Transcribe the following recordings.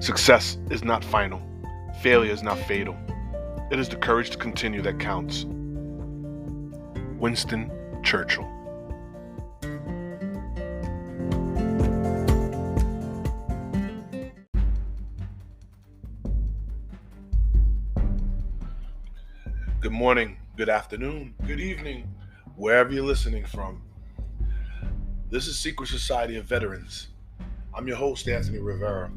Success is not final. Failure is not fatal. It is the courage to continue that counts. Winston Churchill. Good morning, good afternoon, good evening, wherever you're listening from. This is Secret Society of Veterans. I'm your host, Anthony Rivera.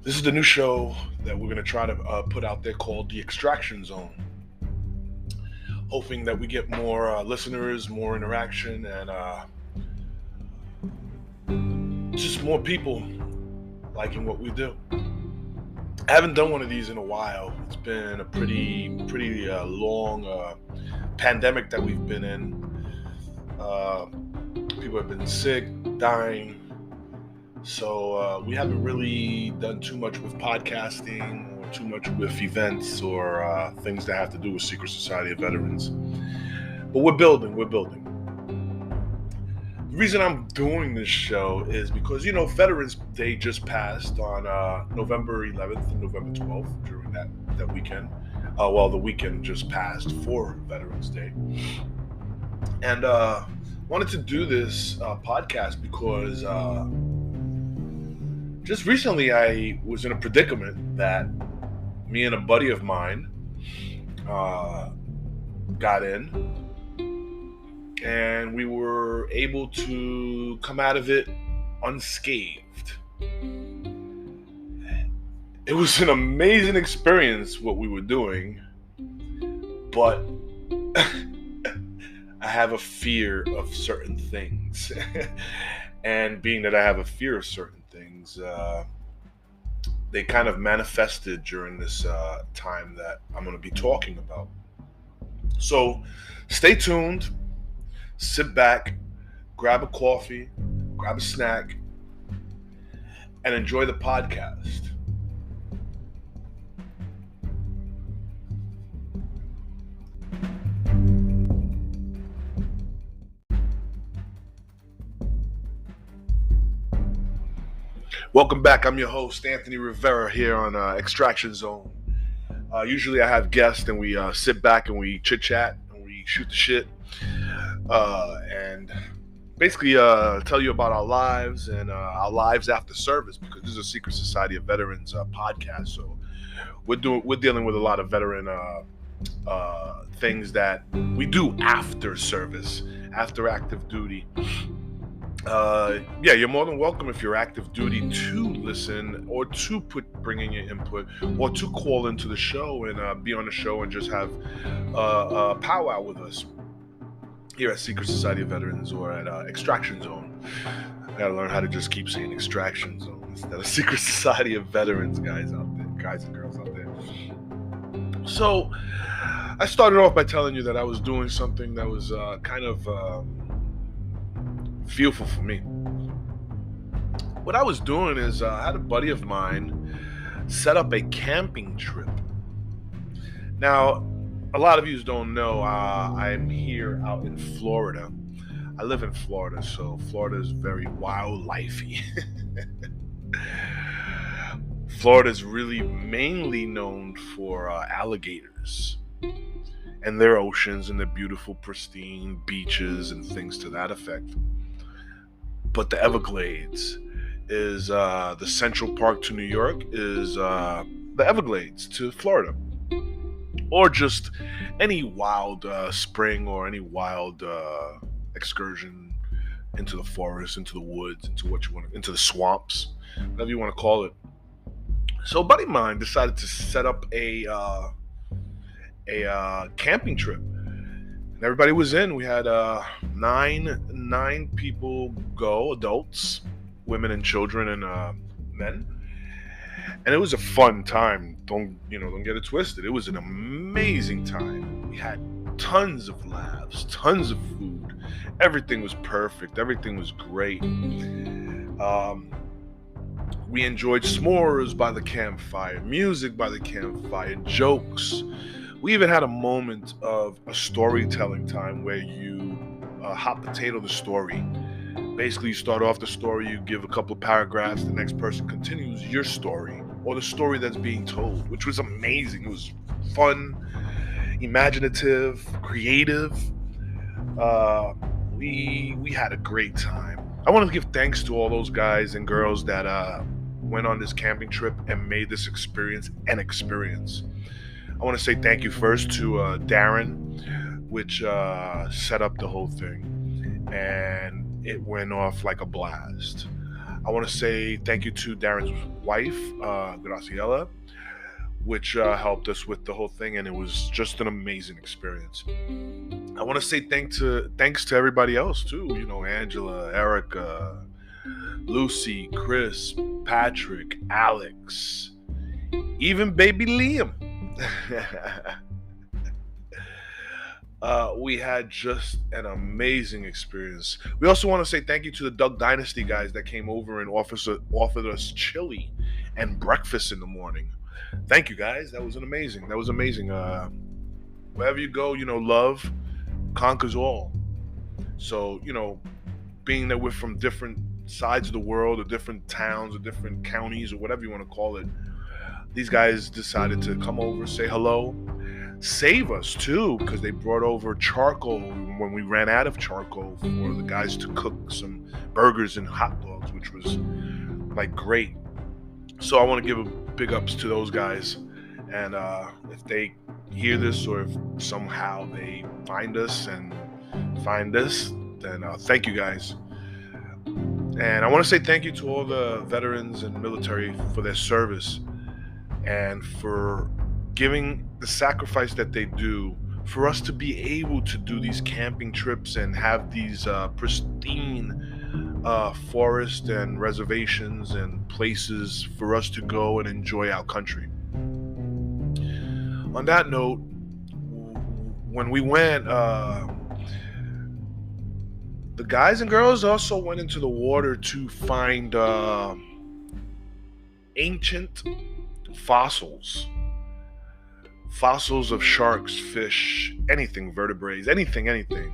This is the new show that we're going to try to put out there called The Extraction Zone. Hoping that we get more listeners, more interaction, and just more people liking what we do. I haven't done one of these in a while. It's been a pretty long pandemic that we've been in. People have been sick, dying. So we haven't really done too much with podcasting or too much with events or things that have to do with Secret Society of Veterans. But we're building. The reason I'm doing this show is because, Veterans Day just passed on November 11th and November 12th during that weekend. The weekend just passed for Veterans Day. And wanted to do this podcast because just recently I was in a predicament that me and a buddy of mine got in. And we were able to come out of it unscathed. It was an amazing experience what we were doing, but I have a fear of certain things. And being that I have a fear of certain things, they kind of manifested during this time that I'm going to be talking about. So stay tuned. Sit back, grab a coffee, grab a snack, and enjoy the podcast. Welcome back. I'm your host, Anthony Rivera, here on Extraction Zone. Usually I have guests and we sit back and we chit-chat and we shoot the shit. And basically tell you about our lives and our lives after service, because this is a Secret Society of Veterans podcast. So we're dealing with a lot of veteran things that we do after service, after active duty. You're more than welcome if you're active duty to listen or to bring in your input or to call into the show and be on the show and just have a powwow with us here at Secret Society of Veterans or at Extraction Zone. I gotta learn how to just keep saying Extraction Zone instead of Secret Society of Veterans, guys and girls out there. So I started off by telling you that I was doing something that was kind of fearful for me. What I was doing is I had a buddy of mine set up a camping trip. Now, a lot of you don't know, I'm here out in Florida. I live in Florida, so Florida is very wildlifey. Florida is really mainly known for alligators and their oceans and their beautiful, pristine beaches and things to that effect. But the Everglades is the Central Park to New York is the Everglades to Florida. Or just any wild spring or any wild excursion into the forest, into the woods, into the swamps, whatever you want to call it. So a buddy of mine decided to set up a camping trip. And everybody was in. We had nine people go, adults, women and children and men. And it was a fun time. Don't get it twisted. It was an amazing time. We had tons of laughs, tons of food. Everything was perfect. Everything was great. We enjoyed s'mores by the campfire, music by the campfire, jokes. We even had a moment of a storytelling time where you hot potato the story Basically, you start off the story, you give a couple of paragraphs, the next person continues your story or the story that's being told, which was amazing. It was fun, imaginative, creative. We had a great time. I want to give thanks to all those guys and girls that went on this camping trip and made this experience an experience. I want to say thank you first to Darren, which set up the whole thing, and it went off like a blast. I want to say thank you to Darren's wife, Graciela, which helped us with the whole thing, and it was just an amazing experience. I want to say thanks to everybody else too. You know, Angela, Erica, Lucy, Chris, Patrick, Alex, even baby Liam. We had just an amazing experience. We also want to say thank you to the Duck Dynasty guys that came over and offered us chili and breakfast in the morning. Thank you guys. That was amazing. Wherever you go, you know, love conquers all. So, you know, being that we're from different sides of the world or different towns or different counties or whatever you want to call it, these guys decided to come over, say hello, save us too, because they brought over charcoal when we ran out of charcoal for the guys to cook some burgers and hot dogs, which was like great. So I want to give a big ups to those guys, and if they hear this or if somehow they find us and find this, then thank you guys. And I want to say thank you to all the veterans and military for their service and for giving the sacrifice that they do for us to be able to do these camping trips and have these pristine forests and reservations and places for us to go and enjoy our country. On that note, when we went, the guys and girls also went into the water to find ancient fossils of sharks, fish, anything, vertebrates, anything.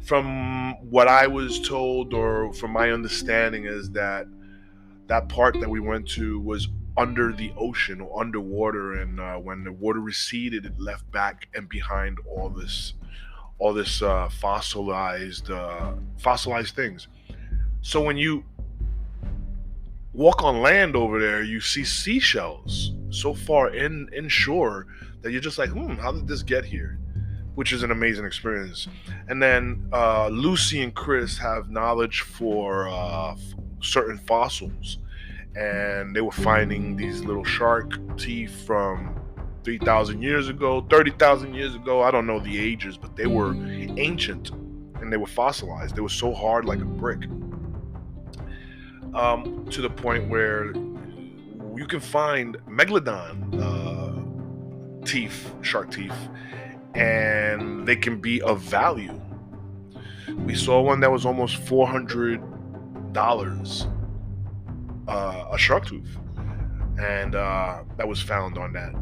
From what I was told, or from my understanding, is that part that we went to was under the ocean or underwater, and when the water receded, it left back and behind all this fossilized things. So when you walk on land over there, you see seashells so far inshore that you're just like, how did this get here? Which is an amazing experience. And then Lucy and Chris have knowledge for certain fossils, and they were finding these little shark teeth from 3,000 years ago, 30,000 years ago. I don't know the ages, but they were ancient and they were fossilized. They were so hard like a brick. To the point where you can find megalodon shark teeth, and they can be of value. We saw one that was almost $400 a shark tooth, and that was found on that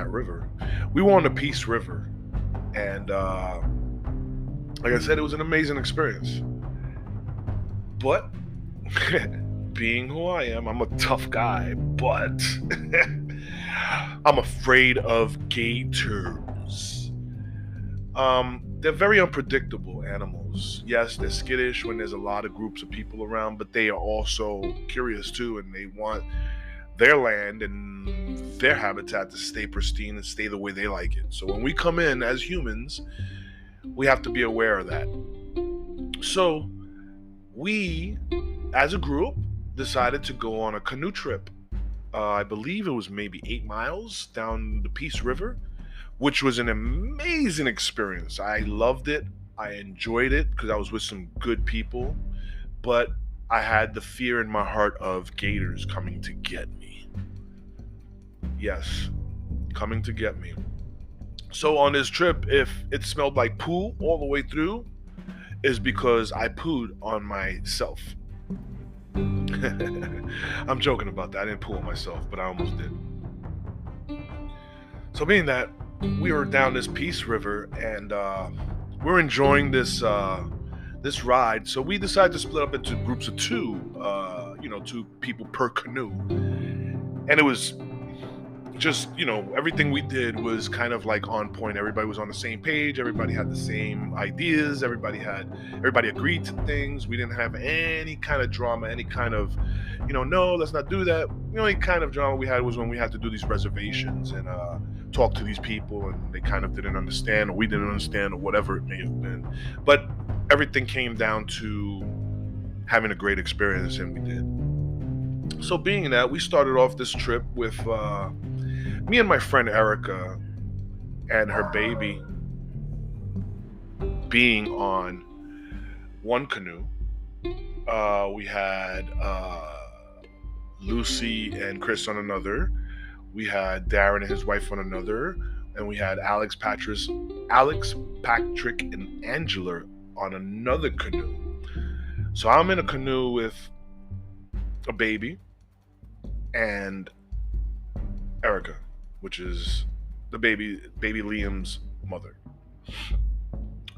river. We were on the Peace River, and like I said, it was an amazing experience. But being who I am, I'm a tough guy, but I'm afraid of gators. They're very unpredictable animals. Yes, they're skittish when there's a lot of groups of people around, but they are also curious too, and they want their land and their habitat to stay pristine and stay the way they like it. So when we come in as humans, we have to be aware of that. So we, as a group, decided to go on a canoe trip. I believe it was maybe 8 miles down the Peace River, which was an amazing experience. I loved it. I enjoyed it because I was with some good people, but I had the fear in my heart of gators coming to get me. Yes, coming to get me. So on this trip, if it smelled like poo all the way through, is because I pooed on myself. I'm joking about that. I didn't poo on myself, but I almost did. So being that we were down this Peace River, and we're enjoying this this ride. So we decided to split up into groups of two, 2 people per canoe. And it was just, everything we did was kind of like on point. Everybody was on the same page. Everybody had the same ideas. Everybody agreed to things. We didn't have any kind of drama, any kind of, no, let's not do that. The only kind of drama we had was when we had to do these reservations and talk to these people, and they kind of didn't understand, or we didn't understand, or whatever it may have been. But everything came down to having a great experience, and we did. So being that, we started off this trip with me and my friend Erica and her baby being on one canoe. We had Lucy and Chris on another. We had Darren and his wife on another, and we had Alex, Patrick, and Angela on another canoe. So I'm in a canoe with a baby and Erica, which is the baby Liam's mother.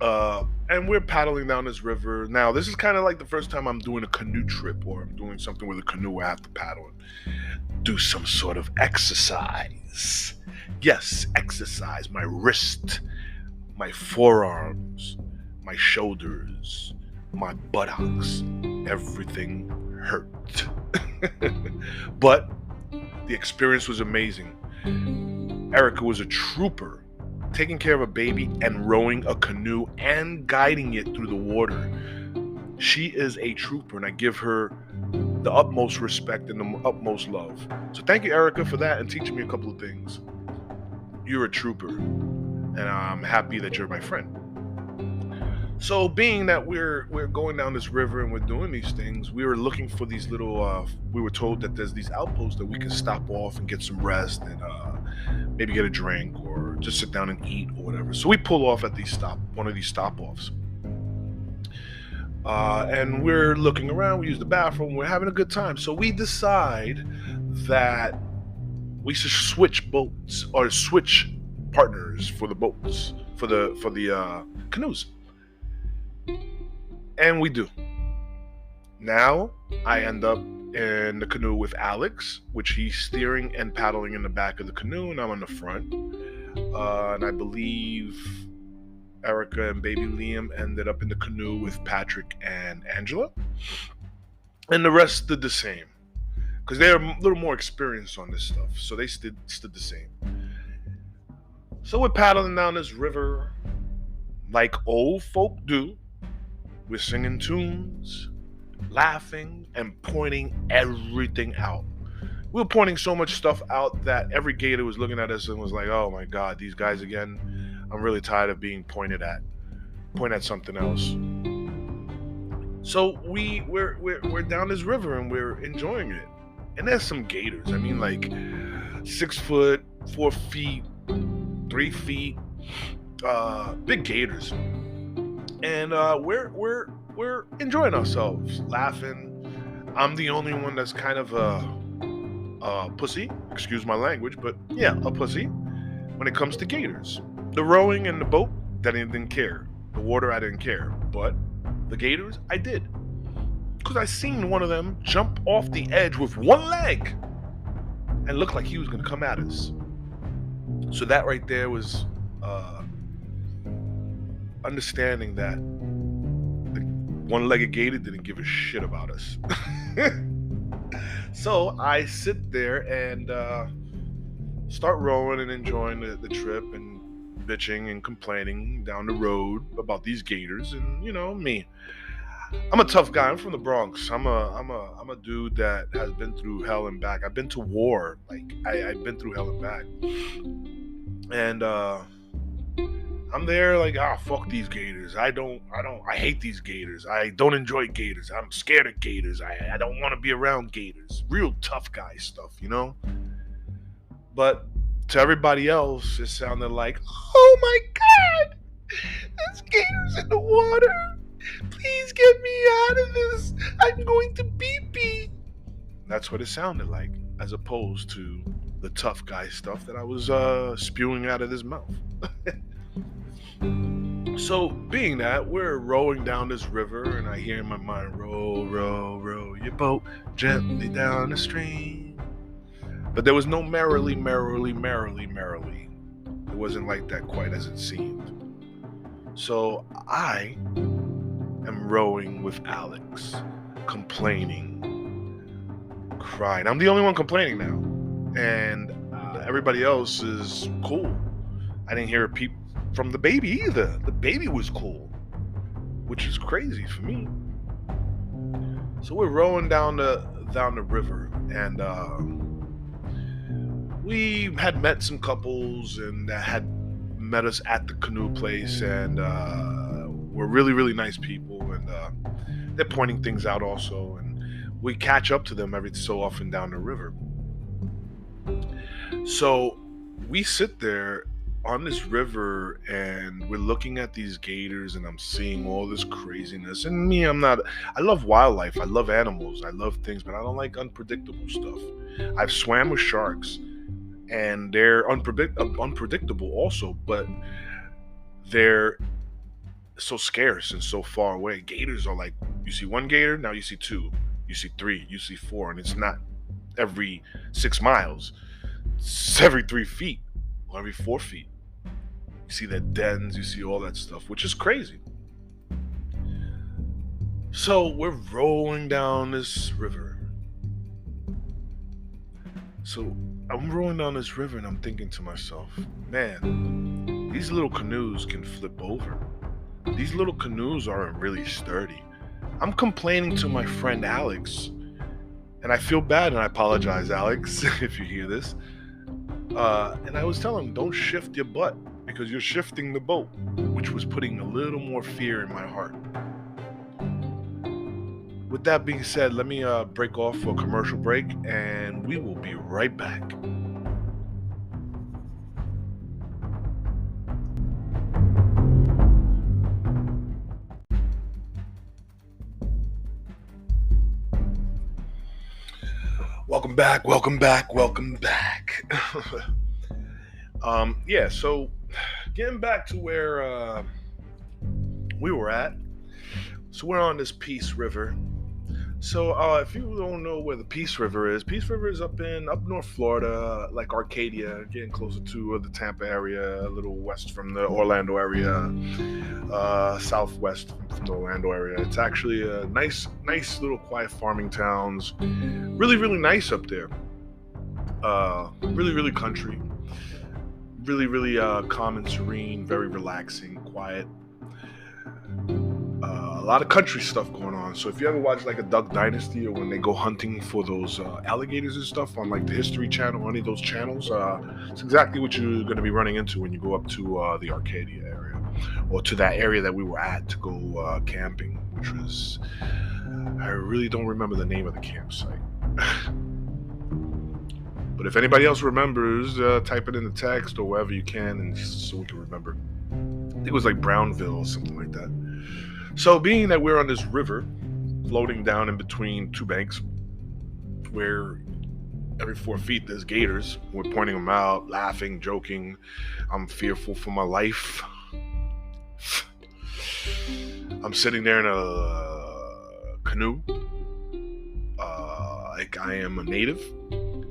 And we're paddling down this river. Now, this is kind of like the first time I'm doing a canoe trip, or I'm doing something with a canoe where I have to paddle and do some sort of exercise. Yes, exercise. My wrist, my forearms, my shoulders, my buttocks. Everything hurt. But the experience was amazing. Erica was a trooper, taking care of a baby and rowing a canoe and guiding it through the water. She is a trooper, and I give her the utmost respect and the utmost love. So thank you, Erica, for that and teaching me a couple of things. You're a trooper, and I'm happy that you're my friend. So being that we're going down this river and we're doing these things, we were looking for these little, we were told that there's these outposts that we can stop off and get some rest and maybe get a drink or just sit down and eat or whatever. So we pull off at one of these stop-offs. And we're looking around, we use the bathroom, we're having a good time. So we decide that we should switch boats or switch partners for the boats, for the canoes. And we do. Now I end up in the canoe with Alex, which he's steering and paddling in the back of the canoe, and I'm on the front. And I believe Erica and baby Liam ended up in the canoe with Patrick and Angela. And the rest did the same, because they're a little more experienced on this stuff, so they stood the same. So we're paddling down this river like old folk do. We're singing tunes, laughing, and pointing everything out. We were pointing so much stuff out that every gator was looking at us and was like, oh my God, these guys again. I'm really tired of being pointed at. Point at something else. So we're down this river and we're enjoying it. And there's some gators. I mean, like 6 foot, 4 feet, 3 feet, big gators. And we're enjoying ourselves, laughing. I'm the only one that's kind of a pussy, excuse my language, but yeah, a pussy when it comes to gators. The rowing and the boat, that I didn't care. The water, I didn't care. But the gators, I did. Because I seen one of them jump off the edge with one leg and looked like he was going to come at us. So that right there was understanding that the one-legged gator didn't give a shit about us. So I sit there and start rowing and enjoying the trip and bitching and complaining down the road about these gators. And you know me, I'm a tough guy. I'm from the Bronx. I'm a dude that has been through hell and back. I've been to war. Like I've been through hell and back. And I'm there like, fuck these gators. I hate these gators. I don't enjoy gators. I'm scared of gators. I don't want to be around gators. Real tough guy stuff, you know? But to everybody else, it sounded like, oh my God, there's gators in the water. Please get me out of this. I'm going to pee-pee. That's what it sounded like, as opposed to the tough guy stuff that I was spewing out of his mouth. So, being that we're rowing down this river, and I hear in my mind, row, row, row your boat gently down the stream. But there was no merrily, merrily, merrily, merrily. It wasn't like that quite as it seemed. So, I am rowing with Alex, complaining, crying. I'm the only one complaining now. And everybody else is cool. I didn't hear a peep from the baby either. The baby was cool, which is crazy for me. So we're rowing down the river, and we had met some couples and had met us at the canoe place, and we're really, really nice people, and they're pointing things out also, and we catch up to them every so often down the river. So we sit there on this river, and we're looking at these gators, and I'm seeing all this craziness. And me, I love wildlife, I love animals, I love things, but I don't like unpredictable stuff. I've swam with sharks, and they're unpredictable also, but they're so scarce and so far away. Gators are like, you see one gator, now you see two, you see three, you see four, and it's not every 6 miles. It's every 3 feet or every 4 feet. You see their dens, you see all that stuff, which is crazy. So we're rolling down this river. So I'm rolling down this river, and I'm thinking to myself, man, these little canoes can flip over. These little canoes aren't really sturdy. I'm complaining to my friend Alex, and I feel bad, and I apologize, Alex, if you hear this. And I was telling him, don't shift your butt, because you're shifting the boat, which was putting a little more fear in my heart. With that being said, let me break off for a commercial break, and we will be right back. Welcome back, welcome back, welcome back. So getting back to where we were at. So we're on this Peace River. So if you don't know where the Peace River is up North Florida, like Arcadia, getting closer to the Tampa area, a little west from the Orlando area, southwest from the Orlando area. It's actually a nice little quiet farming towns. Really, really nice up there. Really, really country. Really, really calm and serene, very relaxing, quiet. A lot of country stuff going on. So if you ever watch like a Duck Dynasty, or when they go hunting for those alligators and stuff on like the History Channel, any of those channels, it's exactly what you're going to be running into when you go up to the Arcadia area, or to that area that we were at to go camping, which was, I really don't remember the name of the campsite. But if anybody else remembers, type it in the text or wherever you can, and so we can remember. I think it was like Brownville or something like that. So being that we're on this river, floating down in between two banks, where every 4 feet there's gators, we're pointing them out, laughing, joking. I'm fearful for my life. I'm sitting there in a canoe, like I am a native,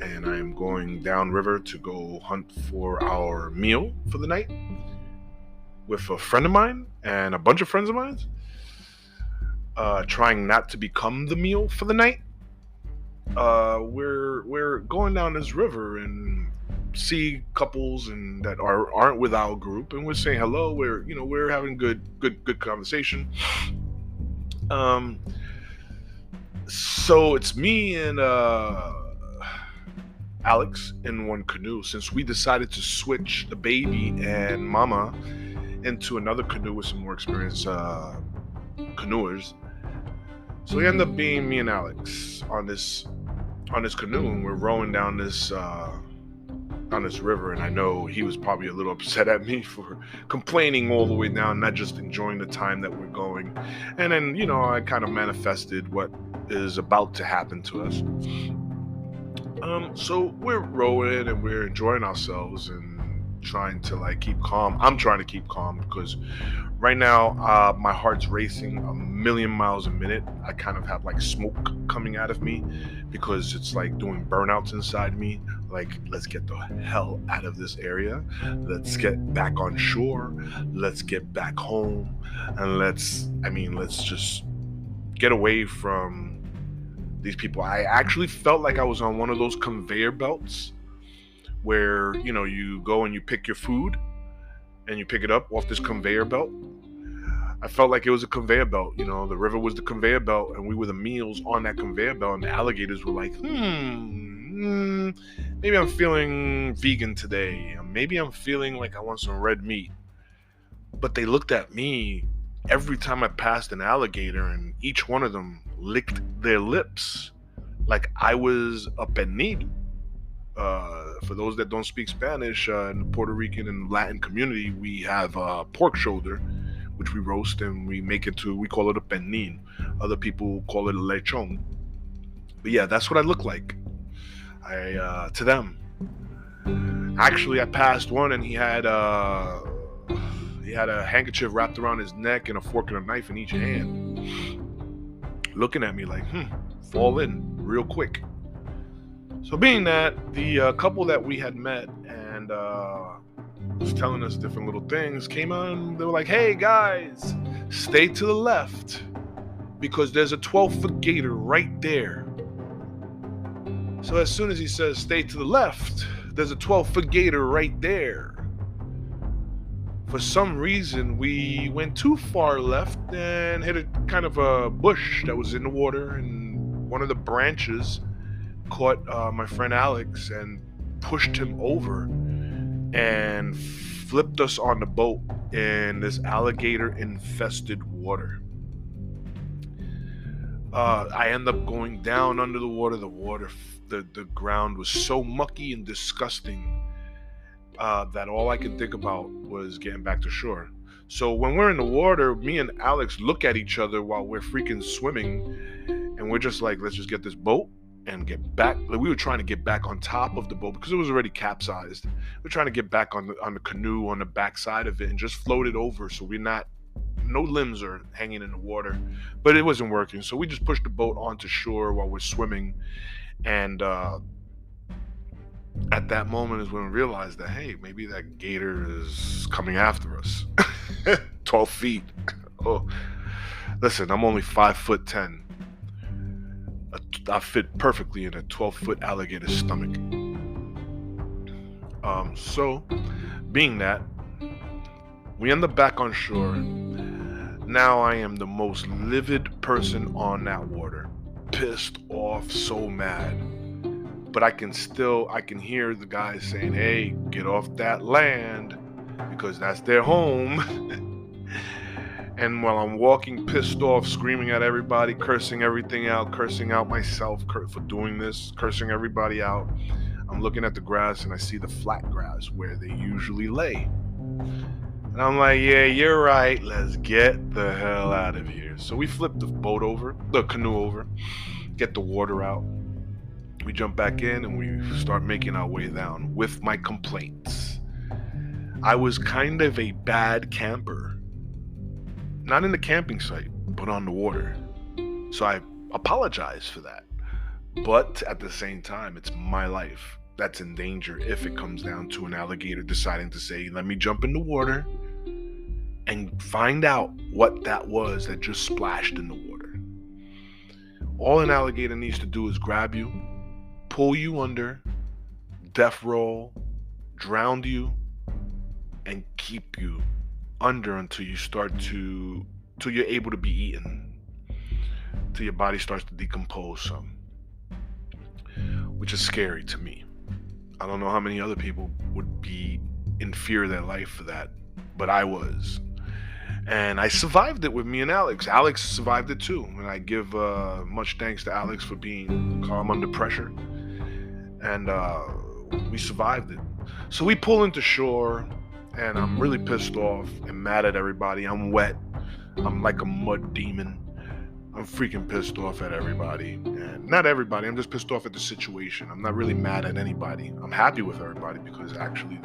and I am going downriver to go hunt for our meal for the night with a friend of mine and a bunch of friends of mine. Trying not to become the meal for the night. We're going down this river and see couples and that aren't with our group, and we're saying hello. We're having good conversation. So it's me and Alex in one canoe, since we decided to switch the baby and mama into another canoe with some more experienced canoers. So it ended up being me and Alex on this canoe, and we're rowing down this river. And I know he was probably a little upset at me for complaining all the way down, not just enjoying the time that we're going. And then, I kind of manifested what is about to happen to us. So we're rowing and we're enjoying ourselves, and trying to like keep calm. I'm trying to keep calm because right now my heart's racing a million miles a minute. I kind of have like smoke coming out of me because it's like doing burnouts inside me. Like, let's get the hell out of this area. Let's get back on shore. Let's get back home. And let's just get away from these people. I actually felt like I was on one of those conveyor belts where, you go and you pick your food and you pick it up off this conveyor belt. I felt like it was a conveyor belt. The river was the conveyor belt, and we were the meals on that conveyor belt. And the alligators were like, maybe I'm feeling vegan today. Maybe I'm feeling like I want some red meat. But they looked at me every time I passed an alligator, and each one of them licked their lips like I was a pernil. For those that don't speak Spanish, in the Puerto Rican and Latin community, we have pork shoulder, which we roast and we call it a pernil. Other people call it a lechon. But yeah, that's what I look like. To them. Actually, I passed one and he had a handkerchief wrapped around his neck and a fork and a knife in each hand, looking at me like, fall in real quick. So being that, the couple that we had met and was telling us different little things came on. They were like, hey guys, stay to the left because there's a 12-foot gator right there. So as soon as he says stay to the left, there's a 12-foot gator right there. For some reason, we went too far left and hit a kind of a bush that was in the water, and one of the branches caught my friend Alex and pushed him over and flipped us on the boat in this alligator-infested water. I end up going down under the water. The ground was so mucky and disgusting that all I could think about was getting back to shore. So when we're in the water, me and Alex look at each other while we're freaking swimming, and we're just like, let's just get this boat and get back. Like, we were trying to get back on top of the boat because it was already capsized. We're trying to get back on the canoe on the back side of it and just float it over so no limbs are hanging in the water. But it wasn't working, so we just pushed the boat onto shore while we're swimming. And at that moment is when we realized that, hey, maybe that gator is coming after us. 12 feet. Oh, listen, I'm only 5'10". I fit perfectly in a 12-foot alligator's stomach. So, being that, we end up back on shore. Now I am the most livid person on that water. Pissed off, so mad. But I can hear the guys saying, hey, get off that land, because that's their home. And while I'm walking pissed off, screaming at everybody, cursing everything out, cursing out myself for doing this, cursing everybody out, I'm looking at the grass and I see the flat grass where they usually lay. And I'm like, yeah, you're right. Let's get the hell out of here. So we flip the canoe over, get the water out. We jump back in and we start making our way down with my complaints. I was kind of a bad camper. Not in the camping site, but on the water. So I apologize for that. But at the same time, it's my life that's in danger if it comes down to an alligator deciding to say, let me jump in the water and find out what that was that just splashed in the water. All an alligator needs to do is grab you, pull you under, death roll, drown you, and keep you under until you're able to be eaten, till your body starts to decompose some, which is scary to me. I don't know how many other people would be in fear of their life for that, but I was. And I survived it with me and Alex. Alex survived it too, and I give much thanks to Alex for being calm under pressure. And we survived it. So we pull into shore, and I'm really pissed off and mad at everybody. I'm wet. I'm like a mud demon. I'm freaking pissed off at everybody. And not everybody, I'm just pissed off at the situation. I'm not really mad at anybody. I'm happy with everybody because actually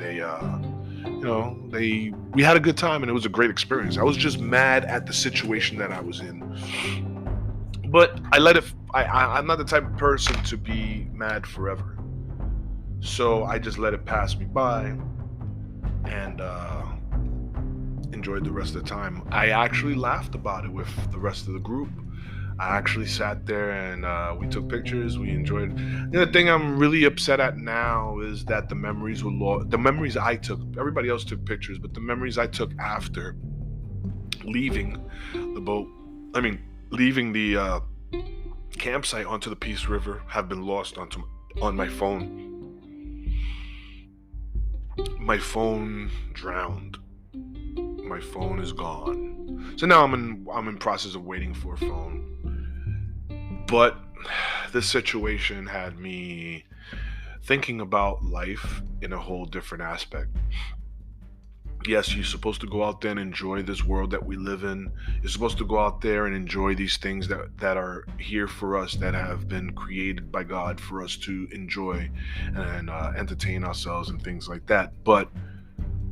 We had a good time and it was a great experience. I was just mad at the situation that I was in, but I let it. I'm not the type of person to be mad forever, so I just let it pass me by and enjoyed the rest of the time. I actually laughed about it with the rest of the group. I actually sat there and we took pictures. We enjoyed. The other thing I'm really upset at now is that the memories were lost. The memories I took, everybody else took pictures, but the memories I took after leaving the boat, leaving the campsite onto the Peace River, have been lost on my phone. My phone drowned. My phone is gone. So now I'm in process of waiting for a phone. But this situation had me thinking about life in a whole different aspect. Yes, you're supposed to go out there and enjoy this world that we live in. You're supposed to go out there and enjoy these things that are here for us, that have been created by God for us to enjoy and entertain ourselves and things like that. But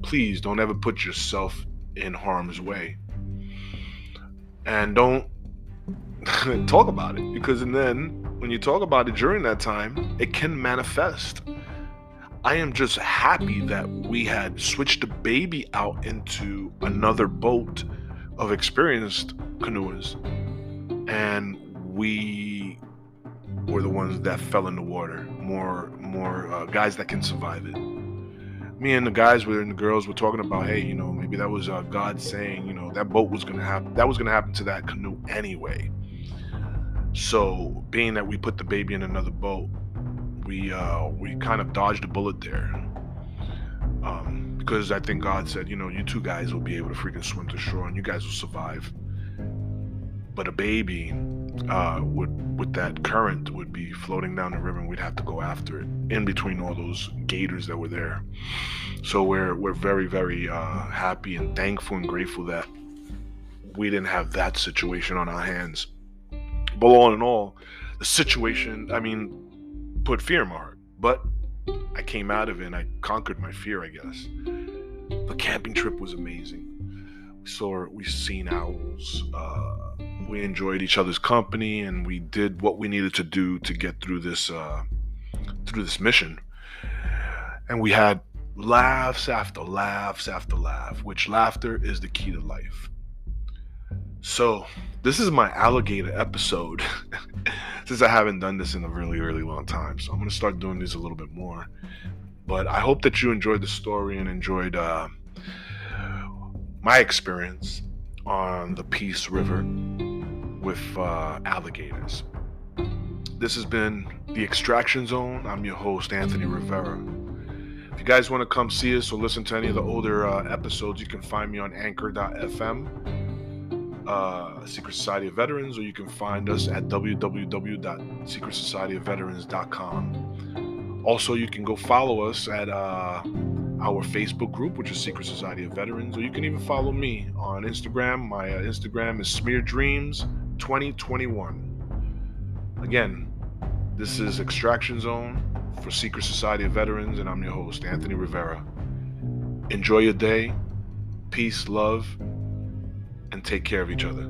please don't ever put yourself in harm's way. And don't talk about it, because then when you talk about it during that time, it can manifest. I am just happy that we had switched the baby out into another boat of experienced canoers, and we were the ones that fell in the water. More guys that can survive it. Me and the guys and the girls were talking about, hey, maybe that was God saying, that boat was gonna happen. That was gonna happen to that canoe anyway. So, being that we put the baby in another boat, we kind of dodged a bullet there, because I think God said, you two guys will be able to freaking swim to shore and you guys will survive. But a baby with that current would be floating down the river, and we'd have to go after it in between all those gators that were there. So we're very, very happy and thankful and grateful that we didn't have that situation on our hands. But all in all, the situation, put fear in my heart. But I came out of it and I conquered my fear, I guess. The camping trip was amazing. We seen owls. We enjoyed each other's company, and we did what we needed to do to get through this mission. And we had laughs after laughs after laugh, which laughter is the key to life. So, this is my alligator episode, since I haven't done this in a really, really long time. So I'm going to start doing these a little bit more. But I hope that you enjoyed the story and enjoyed my experience on the Peace River with alligators. This has been The Extraction Zone. I'm your host, Anthony Rivera. If you guys want to come see us or listen to any of the older episodes, you can find me on anchor.fm. Secret Society of Veterans, or you can find us at www.secretsocietyofveterans.com. Also, you can go follow us at our Facebook group, which is Secret Society of Veterans, or you can even follow me on Instagram. My Instagram is SmearDreams2021. Again, this is Extraction Zone for Secret Society of Veterans, and I'm your host, Anthony Rivera. Enjoy your day, peace, love, and take care of each other.